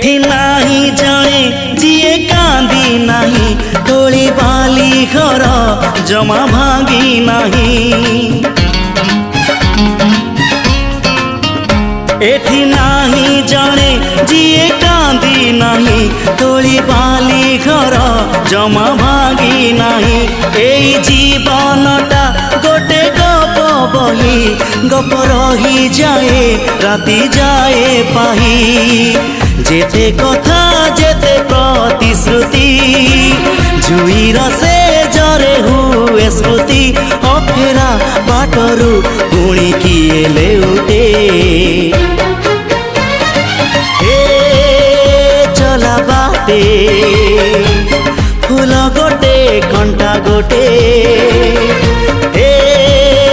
एठी नाही जाने जिए कांदी नाही तोली बाली घर जमा भांगी नहीं। एठी नाही जाने जिए कांदी नहीं तोली बाली घर जमा भांगी नहीं। एई जीवनटा गोटे गप बही गप रही जाए राति जाए पाही। जेते कथा जेते प्रतिश्रुति जुईर से जरे हुए स्मृति अफेरा बाटरू पुणी किए लेउटे। चला बाटे फूल गोटे कंटा गोटे